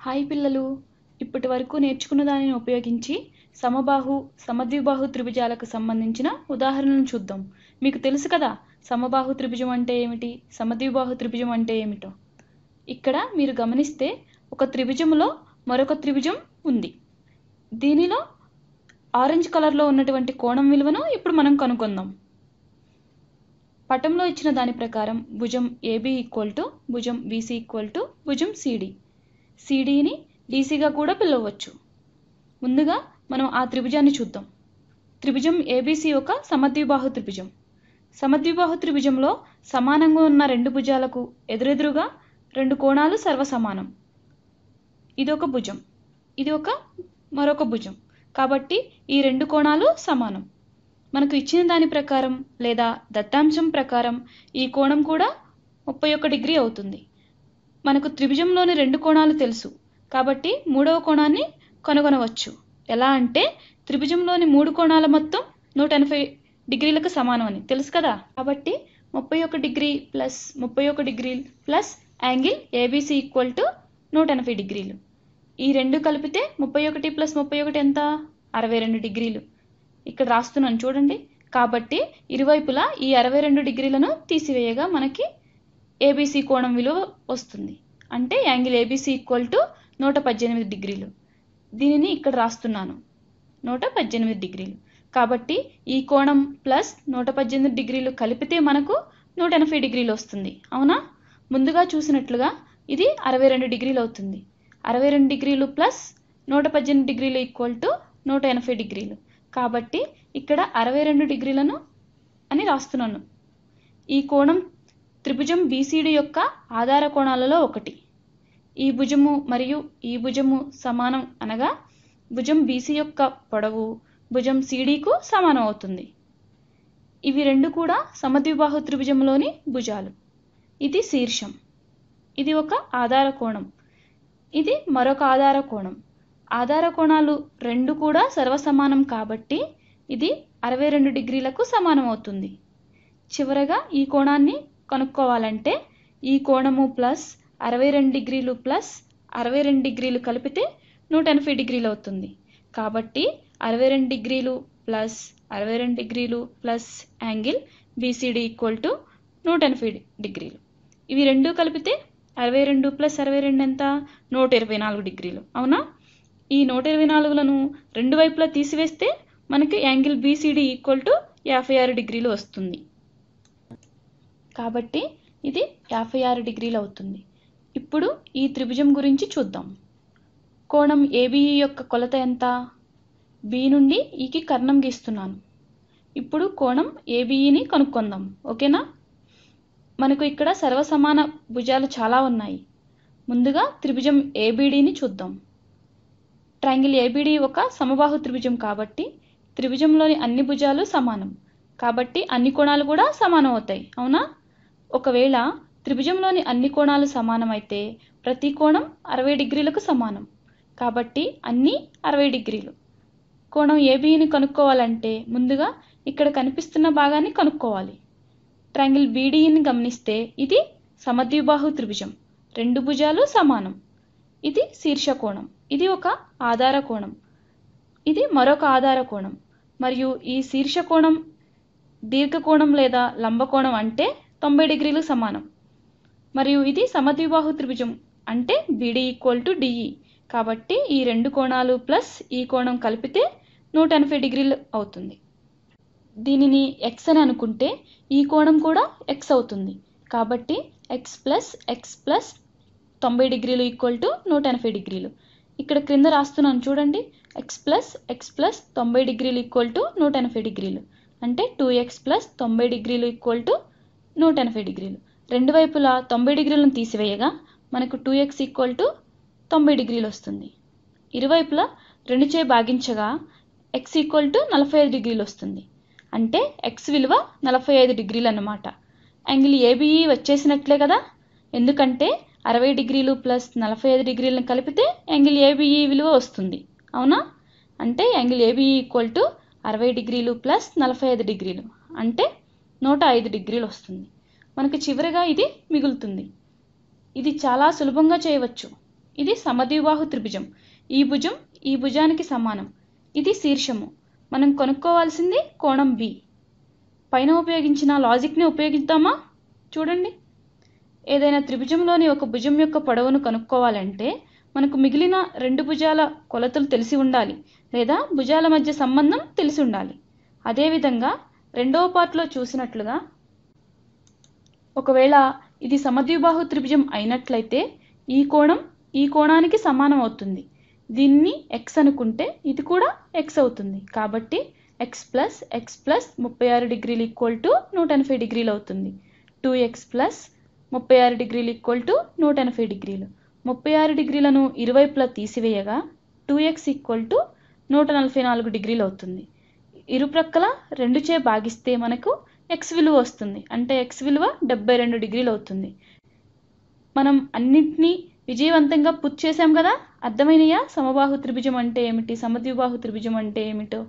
Hi పిల్లలు, ఇప్పటి వరకు నేర్చుకున్న దానిని ఉపయోగించి సమబాహు సమద్విబాహు త్రిభుజాలకు సంబంధించిన ఉదాహరణలను చూద్దాం. మీకు తెలుసు కదా సమబాహు త్రిభుజం అంటే ఏమిటి, సమద్విబాహు త్రిభుజం అంటే ఏమిటో. ఇక్కడ మీరు గమనిస్తే ఒక త్రిభుజంలో మరొక త్రిభుజం ఉంది. దీనిలో ఆరెంజ్ కలర్లో ఉన్నటువంటి కోణం విలువను ఇప్పుడు మనం కనుక్కుందాం. పటంలో ఇచ్చిన దాని ప్రకారం భుజం AB = భుజం BC = భుజం CD. CDని DCగా కూడా పిలవచ్చు. ముందుగా మనం ఆ త్రిభుజాన్ని చూద్దాం. త్రిభుజం ABC ఒక సమద్విబాహు త్రిభుజం. సమద్విబాహు త్రిభుజంలో సమానంగా ఉన్న రెండు భుజాలకు ఎదురెదురుగా రెండు కోణాలు సర్వసమానం. ఇది ఒక భుజం, ఇది మరొక భుజం. కాబట్టి ఈ రెండు కోణాలు సమానం. మనకు ఇచ్చిన దాని ప్రకారం లేదా దత్తాంశం ప్రకారం ఈ కోణం కూడా 31 డిగ్రీ అవుతుంది. మనకు త్రిభుజంలోని రెండు కోణాలు తెలుసు కాబట్టి మూడవ కోణాన్ని కనుగొనవచ్చు. ఎలా అంటే త్రిభుజంలోని మూడు కోణాల మొత్తం 180 డిగ్రీలకు సమానం అని తెలుసు కదా. కాబట్టి 31 degree plus 31 degree plus angle ABC = 180 డిగ్రీలు. ఈ రెండు కలిపితే 31 ప్లస్ 31 ఎంత? 62 డిగ్రీలు. ఇక్కడ రాస్తున్నాను చూడండి. కాబట్టి ఇరువైపులా ఈ 62 డిగ్రీలను తీసివేయగా మనకి ABC కోణం విలువ వస్తుంది. అంటే యాంగిల్ ABC = 118 డిగ్రీలు. దీనిని ఇక్కడ రాస్తున్నాను 118 డిగ్రీలు. కాబట్టి ఈ కోణం ప్లస్ 118 డిగ్రీలు కలిపితే మనకు 180 డిగ్రీలు వస్తుంది. అవునా? ముందుగా చూసినట్లుగా ఇది 62 డిగ్రీలు అవుతుంది. 62 డిగ్రీలు ప్లస్ 118 డిగ్రీలు = 180 డిగ్రీలు. కాబట్టి ఇక్కడ 62 డిగ్రీలను అని రాస్తున్నాను. ఈ కోణం త్రిభుజం BCD యొక్క ఆధార కోణాలలో ఒకటి. ఈ భుజము మరియు ఈ భుజము సమానం అనగా భుజం BC యొక్క పొడవు భుజం CDకు సమానం అవుతుంది. ఇవి రెండు కూడా సమద్విబాహు త్రిభుజంలోని భుజాలు. ఇది శీర్షం, ఇది ఒక ఆధార కోణం, ఇది మరొక ఆధార కోణం. ఆధార కోణాలు రెండు కూడా సర్వసమానం కాబట్టి ఇది 62 డిగ్రీలకు సమానం అవుతుంది. చివరగా ఈ కోణాన్ని కనుక్కోవాలంటే ఈ కోణము ప్లస్ 62 డిగ్రీలు ప్లస్ 62 డిగ్రీలు కలిపితే 180 డిగ్రీలు అవుతుంది. కాబట్టి 62 డిగ్రీలు ప్లస్ 62 డిగ్రీలు ప్లస్ యాంగిల్ BCD = 180 డిగ్రీలు. ఇవి రెండు కలిపితే 62 ప్లస్ 62 ఎంత? 124 డిగ్రీలు. అవునా? ఈ 124లను రెండు వైపులా తీసివేస్తే మనకి యాంగిల్ BCD = 56 డిగ్రీలు వస్తుంది. కాబట్టి ఇది 56 డిగ్రీలు అవుతుంది. ఇప్పుడు ఈ త్రిభుజం గురించి చూద్దాం. కోణం ABE యొక్క కొలత ఎంత? B నుండి Eకి కర్ణం గీస్తున్నాను. ఇప్పుడు కోణం ABEని కనుక్కుందాం. ఓకేనా? మనకు ఇక్కడ సర్వసమాన భుజాలు చాలా ఉన్నాయి. ముందుగా త్రిభుజం ABDని చూద్దాం. ట్రయాంగిల్ ABD ఒక సమబాహు త్రిభుజం కాబట్టి త్రిభుజంలోని అన్ని భుజాలు సమానం. కాబట్టి అన్ని కోణాలు కూడా సమానం అవుతాయి. అవునా? ఒకవేళ త్రిభుజంలోని అన్ని కోణాలు సమానమైతే ప్రతి కోణం 60 డిగ్రీలకు సమానం. కాబట్టి అన్ని 60 డిగ్రీలు. కోణం ABEని కనుక్కోవాలంటే ముందుగా ఇక్కడ కనిపిస్తున్న భాగాన్ని కనుక్కోవాలి. ట్రయాంగిల్ BDని గమనిస్తే ఇది సమద్విబాహు త్రిభుజం. రెండు భుజాలు సమానం. ఇది శీర్ష కోణం, ఇది ఒక ఆధార కోణం, ఇది మరొక ఆధార కోణం. మరియు ఈ శీర్ష కోణం దీర్ఘకోణం లేదా లంబకోణం అంటే 90 డిగ్రీలు సమానం. మరియు ఇది సమద్విబాహు త్రిభుజం అంటే BD = DE. కాబట్టి ఈ రెండు కోణాలు ప్లస్ ఈ కోణం కలిపితే 180 డిగ్రీలు అవుతుంది. దీనిని X అని అనుకుంటే ఈ కోణం కూడా X అవుతుంది. కాబట్టి X ప్లస్ 90 డిగ్రీలు = 180 డిగ్రీలు. ఇక్కడ క్రింద రాస్తున్నాను చూడండి. X ప్లస్ 90 డిగ్రీలు = 180 డిగ్రీలు. అంటే 2X ప్లస్ 90 డిగ్రీలు = 180 డిగ్రీలు. రెండు వైపులా 90 డిగ్రీలను తీసివేయగా మనకు 2X = 90 డిగ్రీలు వస్తుంది. ఇరువైపులా 2చే భాగించగా X = 45 డిగ్రీలు వస్తుంది. అంటే X విలువ 45 డిగ్రీలు అన్నమాట. యాంగిల్ ABE వచ్చేసినట్లే కదా. ఎందుకంటే 60 డిగ్రీలు ప్లస్ 45 డిగ్రీలను కలిపితే యాంగిల్ ABE విలువ వస్తుంది. అవునా? అంటే యాంగిల్ ABE = 60 డిగ్రీలు ప్లస్ 45 డిగ్రీలు అంటే 105 డిగ్రీలు వస్తుంది. మనకు చివరిగా ఇది మిగులుతుంది. ఇది చాలా సులభంగా చేయవచ్చు. ఇది సమద్విబాహు త్రిభుజం. ఈ భుజం ఈ భుజానికి సమానం. ఇది శీర్షము. మనం కనుక్కోవాల్సింది కోణం బి. పైన ఉపయోగించిన లాజిక్ని ఉపయోగిద్దామా? చూడండి, ఏదైనా త్రిభుజంలోని ఒక భుజం యొక్క పొడవును కనుక్కోవాలంటే మనకు మిగిలిన 2 భుజాల కొలతలు తెలిసి ఉండాలి, లేదా భుజాల మధ్య సంబంధం తెలిసి ఉండాలి. అదేవిధంగా రెండవ పార్ట్లో చూసినట్లుగా ఒకవేళ ఇది సమద్విబాహు త్రిభుజం అయినట్లయితే ఈ కోణం ఈ కోణానికి సమానం అవుతుంది. దీన్ని x అనుకుంటే ఇది కూడా x అవుతుంది. కాబట్టి x ప్లస్ 36 డిగ్రీలు ఈక్వల్ టు 180 డిగ్రీలు అవుతుంది. 2x ప్లస్ 36 డిగ్రీలు ఈక్వల్ టు 180 డిగ్రీలు. 36 డిగ్రీలను ఇరువైపులా తీసివేయగా 2x ఈక్వల్ టు 144 డిగ్రీలు అవుతుంది. ఇరుప్రక్కల 2చే భాగిస్తే మనకు x విలువ వస్తుంది. అంటే x విలువ 72 డిగ్రీలు అవుతుంది. మనం అన్నింటినీ విజయవంతంగా పూర్తి చేసాం కదా. అర్థమైనయా సమబాహు త్రిభుజం అంటే ఏమిటి, సమద్విబాహు త్రిభుజం అంటే ఏమిటో?